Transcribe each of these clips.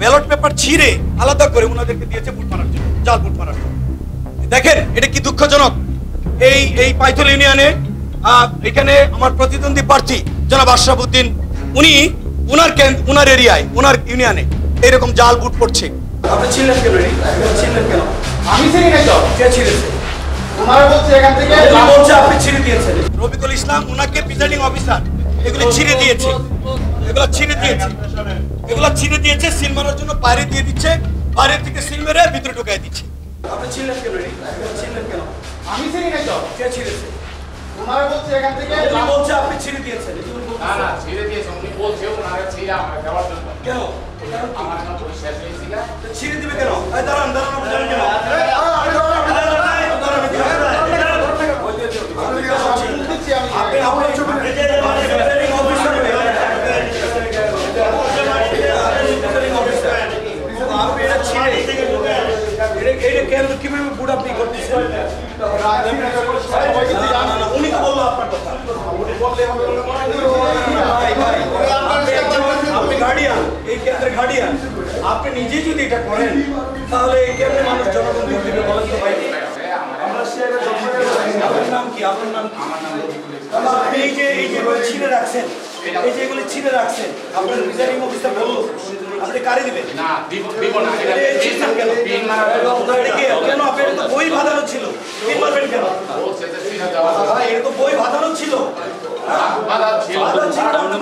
Ballot paper ছিঁড়ে আলাদা করে ওনাদেরকে দিয়েছে ভোট মারার জন্য, জাল ভোট মারার জন্য। দেখেন এটা কি দুঃখজনক। এই পাইথল ইউনিয়নে এখানে আমার প্রতিদ্বন্দ্বী প্রার্থী জনাব আশরাফ উদ্দিন, উনি উনার এরিয়ায় উনার ইউনিয়নে এরকম জাল ভোট পড়ছে। আপনি ছিলেন কেন? ছিলেন কেন? আমি চিনি নাই তো। কে ছিলেছে? ওনারা বলছে এখান থেকে বলছে আপনি ছিঁড়ে দিয়েছেন। রফিকুল ইসলাম উনাকে প্রিজাইডিং অফিসার এগুলো ছিঁড়ে দিয়েছে, এগুলো ছিঁড়ে দিয়েছে, এগুলো ছিঁড়ে দিয়েছে, সিল মারার জন্য বাইরে দিয়ে দিচ্ছে, বাইরে থেকে সিল মেরে ভিতরে ঢুকাই দিচ্ছে। আপনি ছিলেন কেন? ছিলেন কেন? আমি চিনি নাই তো। কে ছিঁড়েছে? ওনারা বলছে এখান থেকে বলছে আপনি ছিঁড়ে দিয়েছেন। না না ছিঁড়ে দিয়েছে, উনি বলছে ওনারা ছিঁড়ে আমার দেওয়ার জন্য। কেন? আমার না বই শেষ হয়েছিল। ছিঁড়ে দিবে কেন? দাঁড়ান দাঁড়ান, আপনি জানেন কেন? কিভাবে বুড় আপনি করতেছেন? উনি তো বললো আপনার কথা। আপনি গার্ডিয়ান, এই কেন্দ্রের গার্ডিয়ান, আপনি নিজেই যদি এটা করেন তাহলে এই কেন্দ্রের মানুষ জনগণ ভোট দিবে বলেন তো ভাই? আপনার নাম কি? আপনার নাম কি? আপনি এই যে ছিঁড়ে রাখছেন, এই যে এগুলি ছিঁড়ে রাখছেন, আপনার প্রিজাইডিং অফিসার বললো আপনি কারে দিবেন? না দিব না। কেন? পিন মারা কেন? আপনার তো বই বাঁধানো ছিল, পিন মারবেন কেন? বলছে যে ছিঁড়ে দেওয়া ভাই এটা তো বই বাঁধানো ছিল। বাধা ছিল।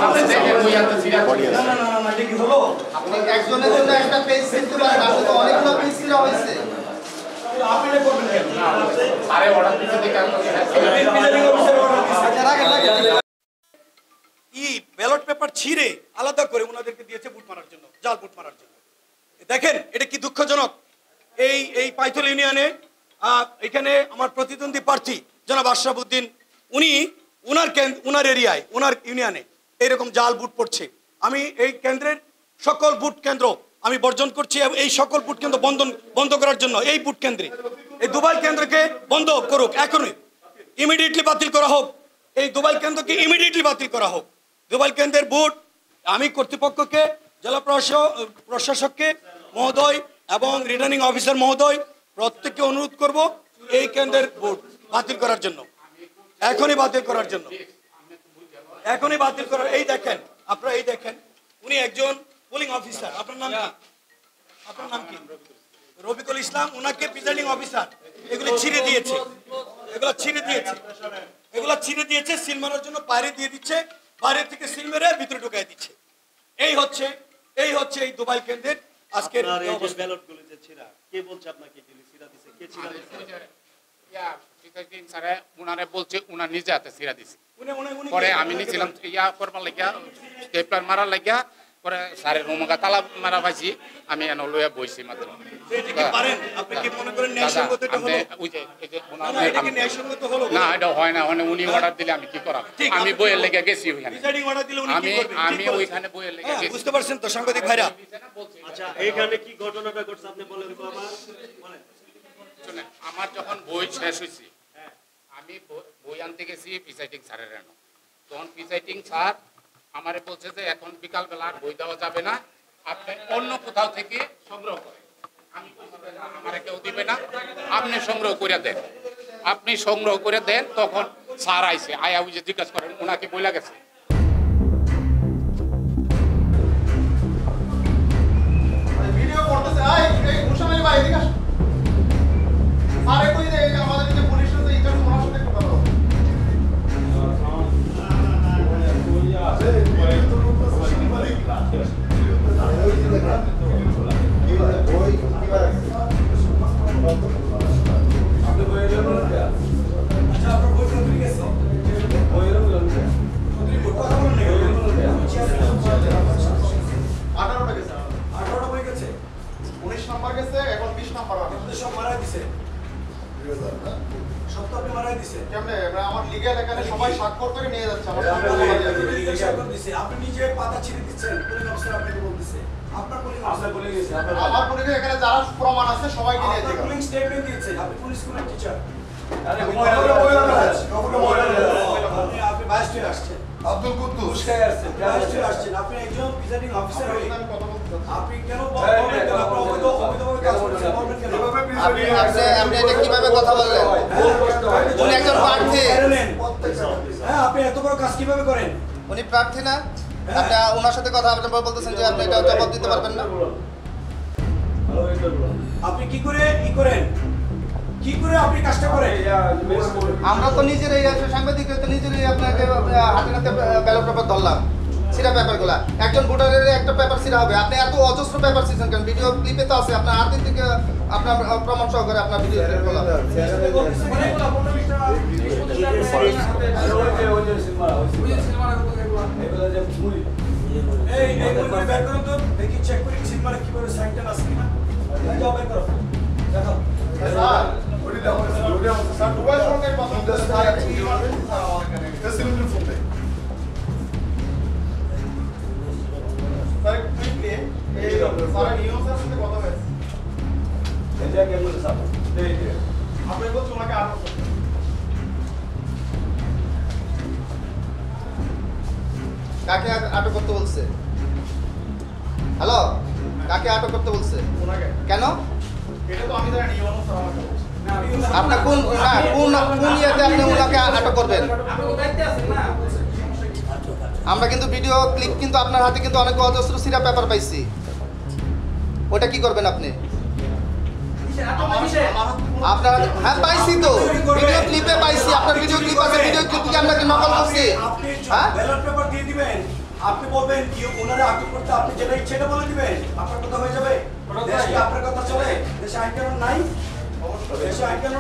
আপনি দেখেন বই আনতে ছিঁড়ে না না না না, এটা কি হলো? আপনি একজনের জন্য একটা পেজ দিতে পারেন, আপনি তো অনেকগুলো পেজ ছিঁড়া হয়েছে। আপনি এটা করবেন কেন? আরে অর্ডার দিতে দেখে প্রিজাইডিং অফিসার অর্ডার দিয়েছে। ব্যালট পেপার ছিঁড়ে আলাদা করে ওনাদেরকে দিয়েছে ভোট মারার জন্য, জাল ভোট মারার জন্য। দেখেন এটা কি দুঃখজনক। এই পাইথল ইউনিয়নে এখানে আমার প্রতিদ্বন্দ্বী প্রার্থী জনাব আশরাফ উদ্দিন, উনি উনার এরিয়ায় উনার ইউনিয়নে এরকম জাল ভোট পড়ছে। আমি এই কেন্দ্রের সকল ভোট কেন্দ্র আমি বর্জন করছি, এই সকল ভোট কেন্দ্র বন্ধ করার জন্য এই ভোট কেন্দ্রে, এই দুবাই কেন্দ্রকে বন্ধ করুক, এখনই ইমিডিয়েটলি বাতিল করা হোক। এই দুবাই কেন্দ্রকে ইমিডিয়েটলি বাতিল করা হোক। দুবাই কেন্দ্রের ভোট আমি কর্তৃপক্ষকে, জেলা প্রশাসককে মহোদয় এবং রিটার্নিং অফিসার মহোদয় প্রত্যেককে অনুরোধ করব এই কেন্দ্রের ভোট বাতিল করার জন্য, এখনই বাতিল করার জন্য, এখনই বাতিল করার। এই দেখেন আপনারা, এই দেখেন উনি একজন পোলিং অফিসার। আপনার নাম কি? আপনার নাম কি? রফিকুল ইসলাম উনাকে প্রিজাইডিং অফিসার এগুলো ছিঁড়ে দিয়েছে, এগুলো ছিঁড়ে দিয়েছে, এগুলো ছিঁড়ে দিয়েছে, সিল মারার জন্য বাইরে দিয়ে দিচ্ছে, বাইরে থেকে সিল মেরে ভিতরে ঢুকাই দিচ্ছে। এই হচ্ছে এই দুবাই কেন্দ্রের আজকের ব্যালটগুলো যে ছিঁড়া, কে বলছে আপনাকে ছিঁড়া দিছে? কে ছিঁড়া দিছে? স্যারে উনারে বলছে উনার নিজে হাতে ছিঁড়া দিছে। পরে আমি নিয়েছিলাম করবার লাগিয়া, স্টেপলার মারার লাগিয়া, পরে স্যারের রুমকা তালা মারা পাইছি, আমি এনে লইয়া বইছি মাত্র। না এটা হয় না, উনি অর্ডার দিলে আমি কি করাম? আমি বইয়ের লেগে গেছি ওইখানে, আমি ওইখানে বইয়ের লেগে গেছি। বুঝতে পারছেন তো সাংবাদিক ভাইরা? আচ্ছা এইখানে কি ঘটনাটা ঘটছে আপনি বলেন তো আমার। বলেন। আমার যখন বই শেষ হয়েছে, আমি বই আনতে গেছি প্রিসাইডিং স্যারের এনে, তখন প্রিসাইডিং স্যার আমারে বলছে যে এখন বিকালবেলা আর বই দেওয়া যাবে না, আপনি অন্য কোথাও থেকে সংগ্রহ করেন। আমি আমারে কেউ দিবে না, আপনি সংগ্রহ করে দেন, আপনি সংগ্রহ করে দেন। তখন স্যার আইসে, আয়া বুঝে জিজ্ঞাসা করেন ওনাকে বইলা গেছে। ভিডিও করতেছে, এই মুশামিল ভাই এদিকে আসো। আরে কই রে, আমাদের যে পুলিশ আছে এটা ওনার সাথে কথা বলো। সবাই স্বাক্ষর করে নিয়ে যাচ্ছে। আপনি নিজে পাতা ছিঁড়ে দিচ্ছেন, পুলিশ অফিসার আপনাকে বলতেছে আপনার পুলিশ অফিসার বলে গেছে, আমার পুলিশ এখানে যারা প্রমাণ আছে সবাইকে নিয়ে যাচ্ছে। পুলিশ স্টেটমেন্ট দিয়েছে, আপনি পুলিশ স্কুলের টিচার। আরে আপনি বাইশ থেকে আসছেন, আব্দুল কুদ্দুস আসছেন, আপনি একজন প্রিজাইডিং অফিসার হয়ে আপনি কেন আপনি এটা কিভাবে কথা বললেন? উনি একজন প্রার্থী। হ্যাঁ, আপনি এত বড় কাজ কিভাবে করেন? উনি প্রার্থী না? আপনি ওনার সাথে কথা বলতেছেন যে আপনি এটা জবাব দিতে পারবেন না? আপনি কি করে করেন? কি করে আপনি কাজটা করেন? আমরা তো নিজেরাই সাংবাদিক তো নিজেরাই আপনাকে হাতে নাতে ব্যালট পেপার ধরলাম, সিরা পেপারগুলা। একজন ভোটারের একটা পেপার সিরা হবে, আপনি এত অজস্র পেপার সিজন কেন? ভিডিও ক্লিপে তো আছে, আপনার হাত থেকে আপনার প্রমাণ সহকারে আপনার ভিডিও ক্লিপ করা। এই বই করে বের করুন তো, দেখি চেক করি সিনেমারে কিভাবে সাইনটা আছে কিনা। যাও বের করো, দেখো। স্যার ওটি দাও, স্যার দুবাই সরকারের মাধ্যমে স্যার কি মারবেন স্যার আমার এখানে সিলিন্ডার ফোন দেয়। স্যার কুইকলি এই স্যার নিয়ম স্যার সাথে কথা হয়েছে। এটা কেমন স্যার? আপনি বলছেন ওনাকে আটক করতে। কাকে আটক করতে বলছে? হ্যালো, কাকে আটক করতে বলছে? ওনাকে কেন? এটা তো আমি জানি ইউনো স্যার আমাকে বলছে। আপনার কোন ইয়েতে আপনি ওনাকে আটক করবেন? আমরা কিন্তু ভিডিও ক্লিপ কিন্তু আপনার হাতে কিন্তু অনেক অজস্র সিরা পেপার পাইছি, ওটা কি করবেন আপনি? আপনার হ্যাঁ পাইছি তো, ভিডিও ক্লিপে পাইছি, আপনার ভিডিও ক্লিপ আছে, ভিডিও ক্লিপ কি আপনাকে নকল করছি? আপনি হ্যাঁ ব্যালট পেপার দিয়ে দিবেন, আপনি বলবেন কি ওনারা আটক করতে, আপনি যেটা ইচ্ছে সেটা বলে দিবেন, আপনার কথা হয়ে যাবে। দেশে আপনার কথা চলে, দেশে আইন কানুন নাই, দেশে আইন কানুন